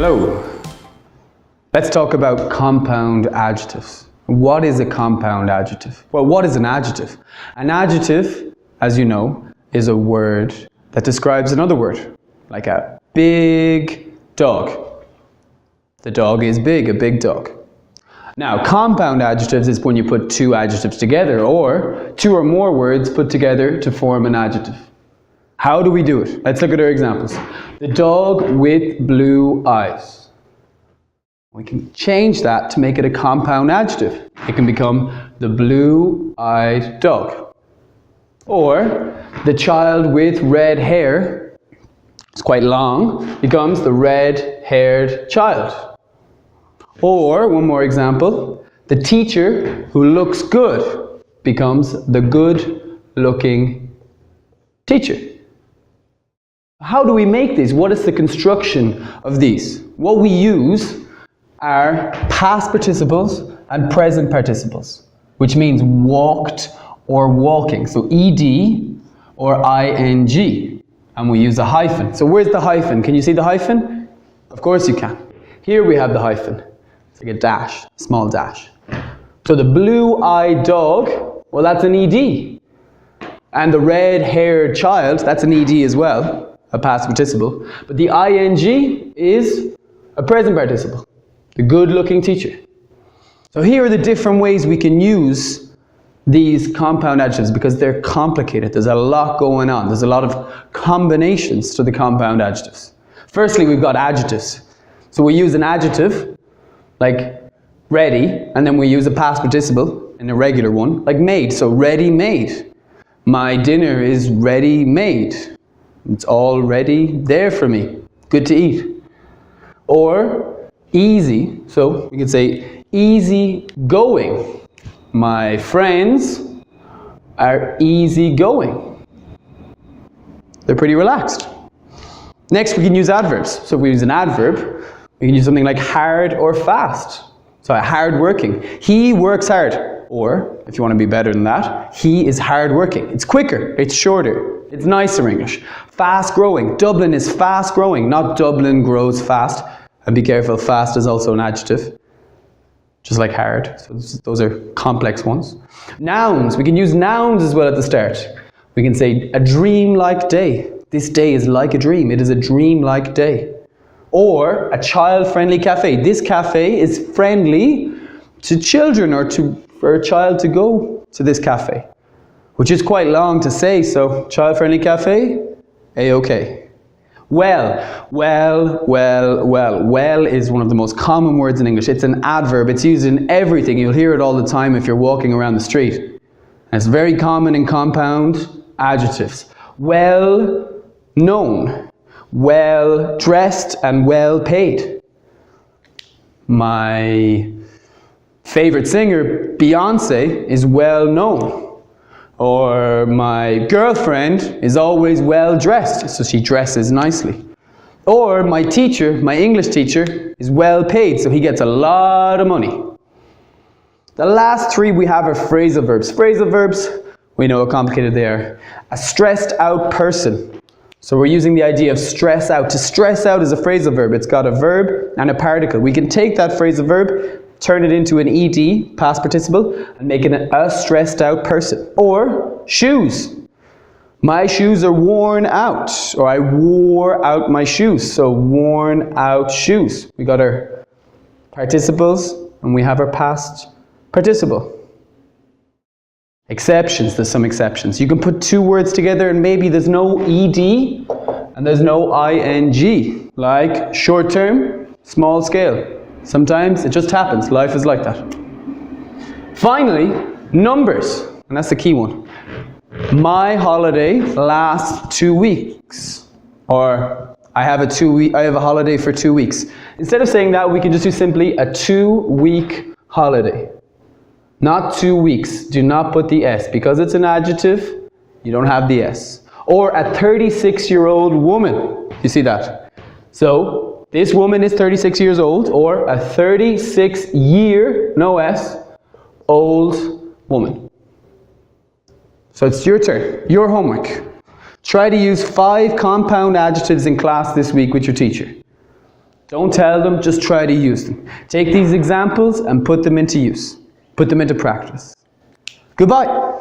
Hello. Let's talk about compound adjectives. What is a compound adjective? Well, what is an adjective? An adjective, as you know, is a word that describes another word, like a big dog. The dog is big, a big dog. Now, compound adjectives is when you put two adjectives together, or two or more words put together to form an adjective. How do we do it? Let's look at our examples. The dog with blue eyes. We can change that to make it a compound adjective. It can become the blue-eyed dog. Or the child with red hair, it's quite long, becomes the red-haired child. Or, one more example, the teacher who looks good becomes the good-looking teacher. How do we make these? What is the construction of these? What we use are past participles and present participles, which means walked or walking. So ed or ing, and we use a hyphen. So where's the hyphen? Can you see the hyphen? Of course you can. Here we have the hyphen. It's like a dash, small dash. So the blue-eyed dog, well, that's an ed. And the red-haired child, that's an ed as well, a past participle. But the ing is a present participle, the good-looking teacher. So here are the different ways we can use these compound adjectives because they're complicated. There's a lot going on. There's a lot of combinations to the compound adjectives. Firstly, we've got adjectives. So we use an adjective, like ready, and then we use a past participle in a regular one, like made. So ready-made. My dinner is ready-made. It's already there for me. Good to eat. Or easy. So we could say easy going. My friends are easy going. They're pretty relaxed. Next, we can use adverbs. So if we use an adverb, we can use something like hard or fast. So hard working. He works hard. Or, if you want to be better than that, he is hard working. It's quicker, it's shorter, it's nicer English. Fast growing. Dublin is fast growing, not Dublin grows fast. And be careful, fast is also an adjective, just like hard. So those are complex ones. Nouns. We can use nouns as well at the start. We can say a dream-like day. This day is like a dream. It is a dream-like day. Or a child-friendly cafe. This cafe is friendly to children or for a child to go to this cafe. Which is quite long to say, so child-friendly cafe, A-OK. Well is one of the most common words in English. It's an adverb. It's used in everything. You'll hear it all the time if you're walking around the street. And it's very common in compound adjectives. Well known, well dressed, and well paid. My favorite singer, Beyonce, is well known. Or my girlfriend is always well dressed, so she dresses nicely. Or my teacher, my English teacher, is well paid, so he gets a lot of money. The last three we have are phrasal verbs. Phrasal verbs, we know how complicated they are. A stressed out person. So we're using the idea of stress out. To stress out is a phrasal verb. It's got a verb and a particle. We can take that phrasal verb, turn it into an ed, past participle, and make it a stressed out person. Or shoes. My shoes are worn out, or I wore out my shoes. So worn out shoes. We got our participles and we have our past participle. Exceptions, there's some exceptions. You can put two words together and maybe there's no ed and there's no ing. Like short term, small scale. Sometimes it just happens. Life is like that. Finally, numbers. And that's the key one. My holiday lasts 2 weeks. Or I have a holiday for 2 weeks. Instead of saying that, we can just do simply a 2-week holiday. Not 2 weeks. Do not put the S. Because it's an adjective, you don't have the S. Or a 36-year-old woman. You see that? So, this woman is 36 years old, or a 36-year, no S, old woman. So it's your turn, your homework. Try to use 5 compound adjectives in class this week with your teacher. Don't tell them, just try to use them. Take these examples and put them into use. Put them into practice. Goodbye.